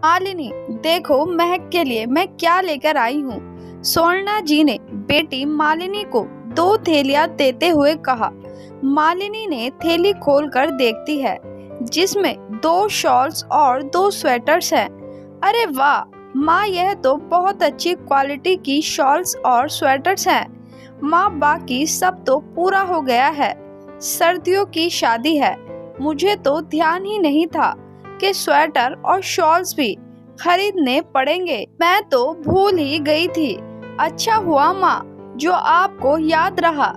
मालिनी, देखो महक के लिए मैं क्या लेकर आई हूँ। स्वर्णा जी ने बेटी मालिनी को 2 थैलियाँ देते हुए कहा। मालिनी ने थैली खोलकर देखती है, जिसमें 2 शॉल्स और 2 स्वेटर्स हैं। अरे वाह माँ, यह तो बहुत अच्छी क्वालिटी की शॉल्स और स्वेटर्स हैं। माँ, बाकी सब तो पूरा हो गया है। सर्दियों की शादी है, मुझे तो ध्यान ही नहीं था कि स्वेटर और शॉल्स भी खरीदने पड़ेंगे। मैं तो भूल ही गई थी। अच्छा हुआ माँ, जो आपको याद रहा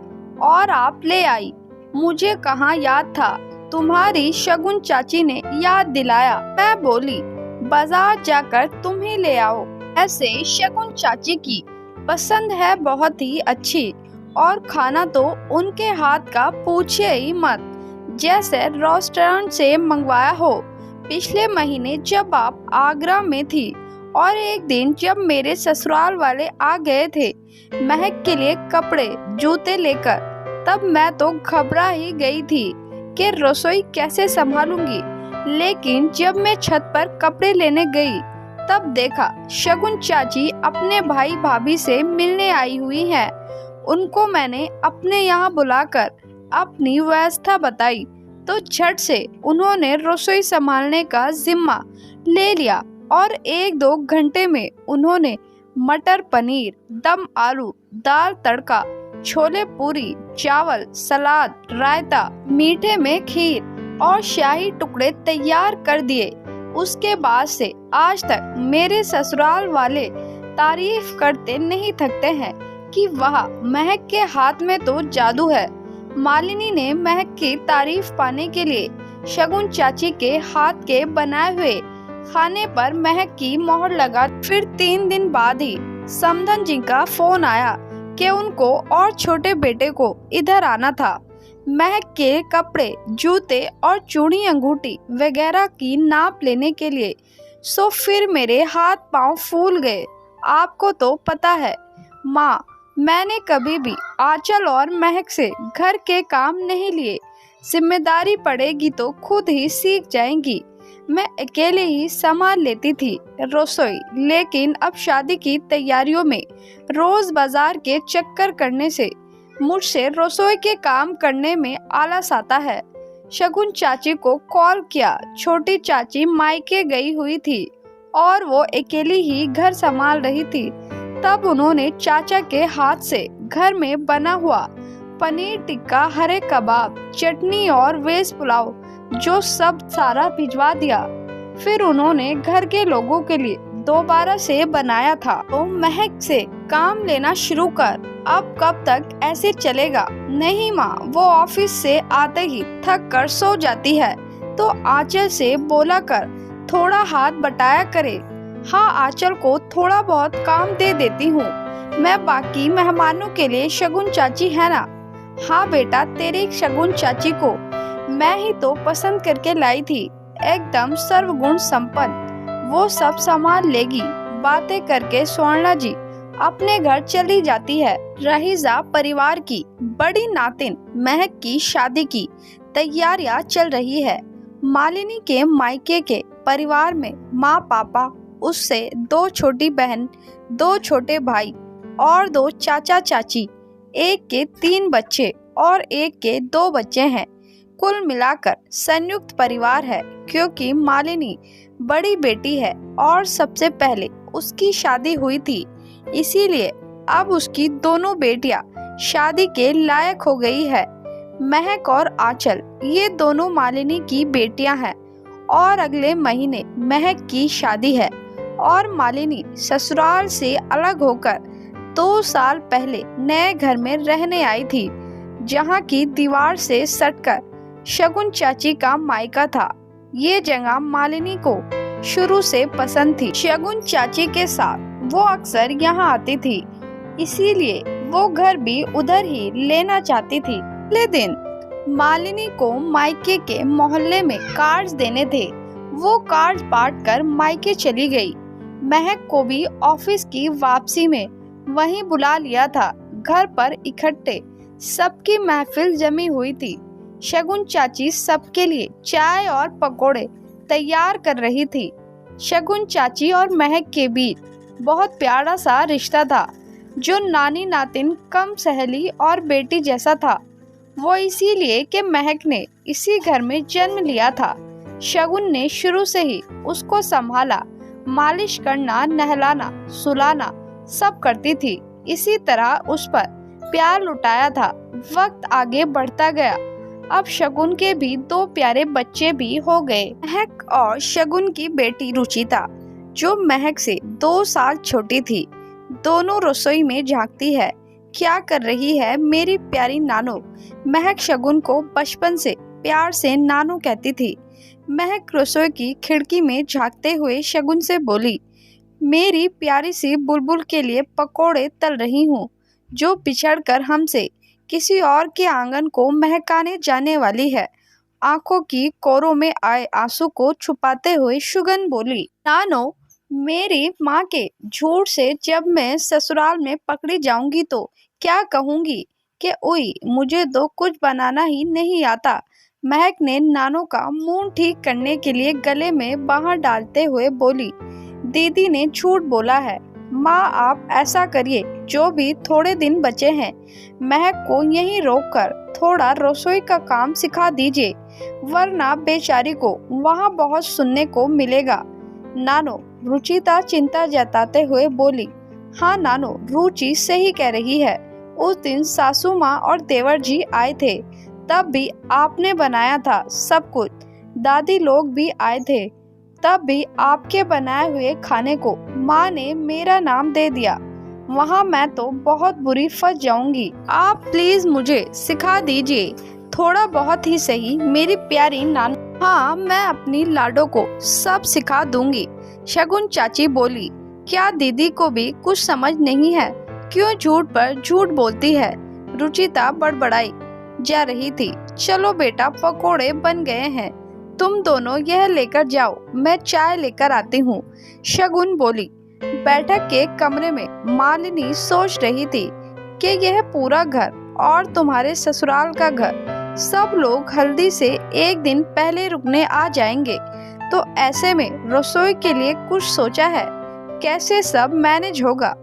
और आप ले आई। मुझे कहाँ याद था, तुम्हारी शगुन चाची ने याद दिलाया। मैं बोली, बाजार जाकर तुम ही ले आओ। ऐसे शगुन चाची की पसंद है बहुत ही अच्छी, और खाना तो उनके हाथ का पूछिए ही मत, जैसे रेस्टोरेंट से मंगवाया हो। पिछले महीने जब आप आगरा में थी और एक दिन जब मेरे ससुराल वाले आ गए थे महक के लिए कपड़े जूते लेकर, तब मैं तो घबरा ही गई थी कि रसोई कैसे संभालूंगी। लेकिन जब मैं छत पर कपड़े लेने गई, तब देखा शगुन चाची अपने भाई भाभी से मिलने आई हुई हैं। उनको मैंने अपने यहाँ बुलाकर अपनी व्यवस्था बताई, तो झट से उन्होंने रसोई संभालने का जिम्मा ले लिया और 1-2 घंटे में उन्होंने मटर पनीर, दम आलू, दाल तड़का, छोले पूरी, चावल, सलाद, रायता, मीठे में खीर और शाही टुकड़े तैयार कर दिए। उसके बाद से आज तक मेरे ससुराल वाले तारीफ करते नहीं थकते हैं कि वाह, महक के हाथ में तो जादू है। मालिनी ने महक की तारीफ पाने के लिए शगुन चाची के हाथ के बनाए हुए खाने पर महक की मोहर लगा। फिर 3 दिन बाद ही समधन जी का फोन आया कि उनको और छोटे बेटे को इधर आना था। महक के कपड़े, जूते और चूड़ी अंगूठी वगैरह की नाप लेने के लिए। सो फिर मेरे हाथ पांव फूल गए। आपको तो पता है माँ, मैंने कभी भी आंचल और महक से घर के काम नहीं लिए। जिम्मेदारी पड़ेगी तो खुद ही सीख जाएंगी। मैं अकेले ही संभाल लेती थी रसोई, लेकिन अब शादी की तैयारियों में रोज बाजार के चक्कर करने से मुझसे रसोई के काम करने में आलस आता है। शगुन चाची को कॉल किया। छोटी चाची मायके गई हुई थी और वो अकेली ही घर संभाल रही थी। तब उन्होंने चाचा के हाथ से घर में बना हुआ पनीर टिक्का, हरे कबाब, चटनी और वेज पुलाव जो सब सारा भिजवा दिया। फिर उन्होंने घर के लोगों के लिए दोबारा से बनाया था। तो महक से काम लेना शुरू कर, अब कब तक ऐसे चलेगा? नहीं माँ, वो ऑफिस से आते ही थक कर सो जाती है, तो आंचल से बोला कर थोड़ा हाथ बटाया करे। हाँ, आंचल को थोड़ा बहुत काम दे देती हूँ मैं, बाकी मेहमानों के लिए शगुन चाची है ना। हाँ बेटा, तेरी शगुन चाची को मैं ही तो पसंद करके लाई थी, एकदम सर्वगुण संपन्न, वो सब संभाल लेगी। बातें करके स्वर्णा जी अपने घर चली जाती है। रहीजा परिवार की बड़ी नातिन महक की शादी की तैयारियां चल रही है। मालिनी के मायके के परिवार में माँ पापा, उससे 2 छोटी बहन, 2 छोटे भाई और 2 चाचा चाची, एक के 3 बच्चे और एक के 2 बच्चे हैं। कुल मिलाकर संयुक्त परिवार है, क्योंकि मालिनी बड़ी बेटी है और सबसे पहले उसकी शादी हुई थी। इसीलिए अब उसकी दोनों बेटियां शादी के लायक हो गई है। महक और आंचल ये दोनों मालिनी की बेटियां हैं और अगले महीने महक की शादी है। और मालिनी ससुराल से अलग होकर 2 साल पहले नए घर में रहने आई थी, जहां की दीवार से सटकर शगुन चाची का मायका था। ये जगह मालिनी को शुरू से पसंद थी। शगुन चाची के साथ वो अक्सर यहाँ आती थी, इसीलिए वो घर भी उधर ही लेना चाहती थी। अगले दिन मालिनी को मायके के मोहल्ले में कार्ड्स देने थे। वो कार्ड्स बांट कर मायके चली गई। महक को भी ऑफिस की वापसी में वहीं बुला लिया था। घर पर इकट्ठे सबकी महफिल जमी हुई थी। शगुन चाची सबके लिए चाय और पकोड़े तैयार कर रही थी। शगुन चाची और महक के बीच बहुत प्यारा सा रिश्ता था, जो नानी नातिन कम सहेली और बेटी जैसा था। वो इसीलिए कि महक ने इसी घर में जन्म लिया था। शगुन ने शुरू से ही उसको संभाला, मालिश करना, नहलाना, सुलाना सब करती थी। इसी तरह उस पर प्यार लुटाया था। वक्त आगे बढ़ता गया। अब शगुन के भी 2 प्यारे बच्चे भी हो गए। महक और शगुन की बेटी रुचिता, जो महक से 2 साल छोटी थी, दोनों रसोई में झांकती है। क्या कर रही है मेरी प्यारी नानो? महक शगुन को बचपन से प्यार से नानो कहती थी। महक रसोई की खिड़की में झांकते हुए शगुन से बोली, मेरी प्यारी सी बुलबुल के लिए पकोड़े तल रही हूँ, जो बिछड़कर हमसे किसी और के आंगन को महकाने जाने वाली है। आंखों की कोरों में आए आंसू को छुपाते हुए शगुन बोली, नानो, मेरी माँ के झूठ से जब मैं ससुराल में पकड़ी जाऊंगी तो क्या कहूंगी कि उई, मुझे तो कुछ बनाना ही नहीं आता। महक ने नानो का मुंह ठीक करने के लिए गले में बाहर डालते हुए बोली, दीदी ने झूठ बोला है। माँ, आप ऐसा करिए, जो भी थोड़े दिन बचे हैं महक को यहीं रोककर थोड़ा रसोई का काम सिखा दीजिए, वरना बेचारी को वहाँ बहुत सुनने को मिलेगा। नानो, रुचिता चिंता जताते हुए बोली, हाँ नानो, रुचि सही कह रही है। उस दिन सासू माँ और देवर जी आए थे, तब भी आपने बनाया था सब कुछ। दादी लोग भी आए थे, तब भी आपके बनाए हुए खाने को माँ ने मेरा नाम दे दिया। वहाँ मैं तो बहुत बुरी फंस जाऊंगी। आप प्लीज मुझे सिखा दीजिए, थोड़ा बहुत ही सही मेरी प्यारी नान। हाँ, मैं अपनी लाडो को सब सिखा दूंगी। शगुन चाची बोली, क्या दीदी को भी कुछ समझ नहीं है? क्यों झूठ पर झूठ बोलती है? रुचिता बड़बड़ाई जा रही थी। चलो बेटा, पकोड़े बन गए हैं, तुम दोनों यह लेकर जाओ, मैं चाय लेकर आती हूँ। शगुन बोली। बैठक के कमरे में मालिनी सोच रही थी कि यह पूरा घर और तुम्हारे ससुराल का घर, सब लोग हल्दी से एक दिन पहले रुकने आ जाएंगे, तो ऐसे में रसोई के लिए कुछ सोचा है? कैसे सब मैनेज होगा?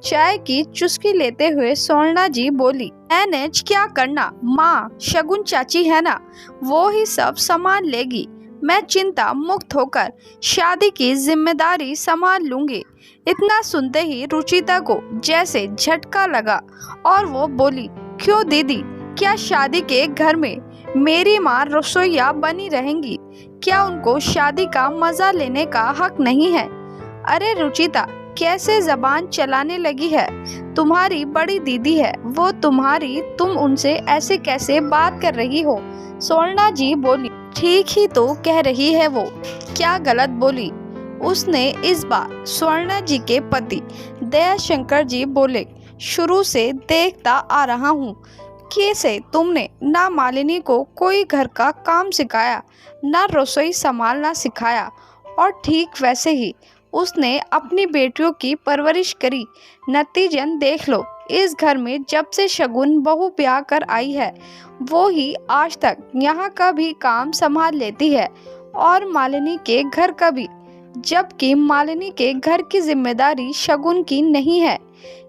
चाय की चुस्की लेते हुए स्वर्णा जी बोली, मैनेज क्या करना माँ, शगुन चाची है ना, वो ही सब संभाल लेगी। मैं चिंता मुक्त होकर शादी की जिम्मेदारी संभाल लूंगी। इतना सुनते ही रुचिता को जैसे झटका लगा और वो बोली, क्यों दीदी, क्या शादी के घर में मेरी माँ रसोइया बनी रहेंगी? क्या उनको शादी का मजा लेने का हक नहीं है? अरे रुचिता, कैसे जबान चलाने लगी है? तुम्हारी बड़ी दीदी है वो तुम्हारी, तुम उनसे ऐसे कैसे बात कर रही हो? स्वर्णा जी बोली, ठीक ही तो कह रही है वो, क्या गलत बोली? उसने इस बार स्वर्णा जी के पति दयाशंकर जी बोले, शुरू से देखता आ रहा हूँ कैसे तुमने ना मालिनी को कोई घर का काम सिखाया, ना रसोई संभालना सिखाया, और ठीक वैसे ही उसने अपनी बेटियों की परवरिश करी। नतीजन देख लो, इस घर में जब से शगुन बहू ब्याह कर आई है, वो ही आज तक यहाँ का भी काम संभाल लेती है और मालिनी के घर का भी, जबकि मालिनी के घर की जिम्मेदारी शगुन की नहीं है।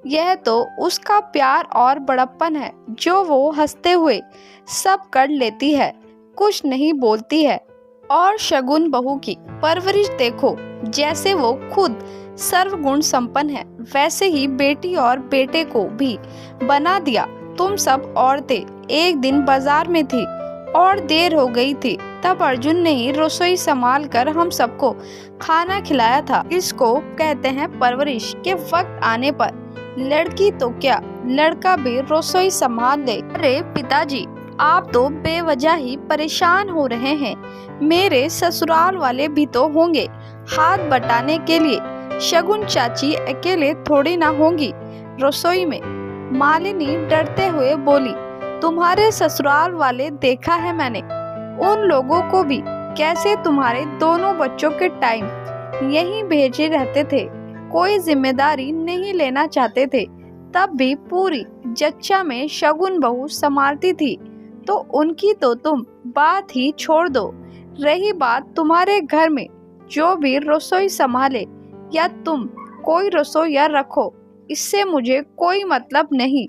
यह तो उसका प्यार और बड़प्पन है जो वो हंसते हुए सब कर लेती है, कुछ नहीं बोलती है। और शगुन बहू की परवरिश देखो, जैसे वो खुद सर्वगुण संपन्न है, वैसे ही बेटी और बेटे को भी बना दिया। तुम सब औरतें एक दिन बाजार में थी और देर हो गई थी, तब अर्जुन ने ही रसोई संभाल कर हम सबको खाना खिलाया था। इसको कहते हैं परवरिश, के वक्त आने पर लड़की तो क्या, लड़का भी रसोई संभाल ले। अरे पिताजी, आप तो बेवजह ही परेशान हो रहे हैं, मेरे ससुराल वाले भी तो होंगे हाथ बटाने के लिए। शगुन चाची अकेले थोड़ी ना होंगी रसोई में। मालिनी डरते हुए बोली, तुम्हारे ससुराल वाले देखा है मैंने, उन लोगों को भी कैसे तुम्हारे दोनों बच्चों के टाइम यहीं भेजे रहते थे, कोई जिम्मेदारी नहीं लेना चाहते थे, तब भी पूरी जच्चा में शगुन बहू संभालती थी, तो उनकी तो तुम बात ही छोड़ दो। रही बात तुम्हारे घर में जो भी रसोई संभाले या तुम कोई रसोईया रखो, इससे मुझे कोई मतलब नहीं।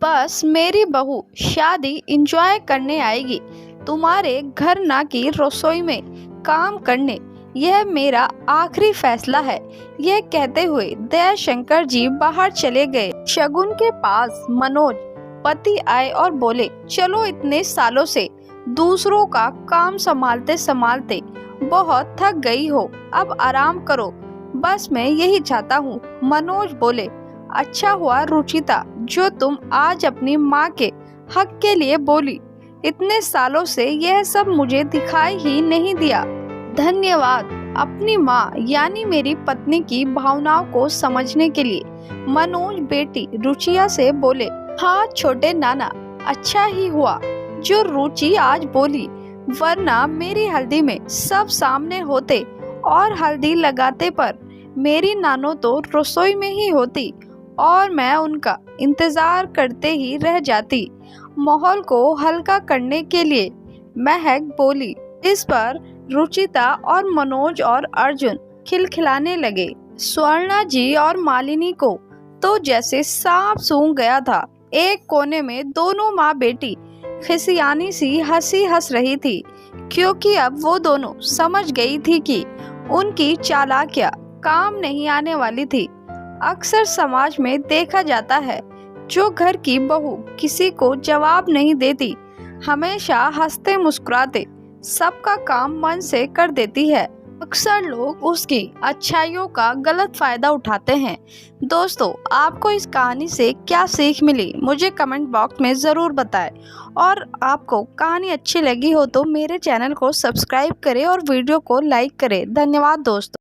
बस मेरी बहू शादी एंजॉय करने आएगी, तुम्हारे घर ना कि रसोई में काम करने। यह मेरा आखिरी फैसला है। यह कहते हुए दयाशंकर जी बाहर चले गए। शगुन के पास मनोज पति आए और बोले, चलो, इतने सालों से दूसरों का काम संभालते संभालते बहुत थक गई हो, अब आराम करो, बस मैं यही चाहता हूँ। मनोज बोले, अच्छा हुआ रुचिता जो तुम आज अपनी माँ के हक के लिए बोली। इतने सालों से यह सब मुझे दिखाई ही नहीं दिया। धन्यवाद अपनी माँ यानी मेरी पत्नी की भावनाओं को समझने के लिए। मनोज बेटी रुचिया से बोले, हाँ छोटे नाना, अच्छा ही हुआ जो रुचि आज बोली, वरना मेरी हल्दी में सब सामने होते और हल्दी लगाते पर मेरी नानो तो रसोई में ही होती और मैं उनका इंतजार करते ही रह जाती। माहौल को हल्का करने के लिए महक बोली। इस पर रुचिता और मनोज और अर्जुन खिलखिलाने लगे। स्वर्णा जी और मालिनी को तो जैसे सांप सूंघ गया था। एक कोने में दोनों माँ बेटी खिसियानी सी हंसी हंस रही थी, क्योंकि अब वो दोनों समझ गई थी कि उनकी चालाकियाँ काम नहीं आने वाली थी। अक्सर समाज में देखा जाता है, जो घर की बहू किसी को जवाब नहीं देती, हमेशा हंसते मुस्कुराते सबका काम मन से कर देती है। अक्सर लोग उसकी अच्छाइयों का गलत फायदा उठाते हैं। दोस्तों, आपको इस कहानी से क्या सीख मिली, मुझे कमेंट बॉक्स में ज़रूर बताएं। और आपको कहानी अच्छी लगी हो तो मेरे चैनल को सब्सक्राइब करें और वीडियो को लाइक करें। धन्यवाद दोस्तों।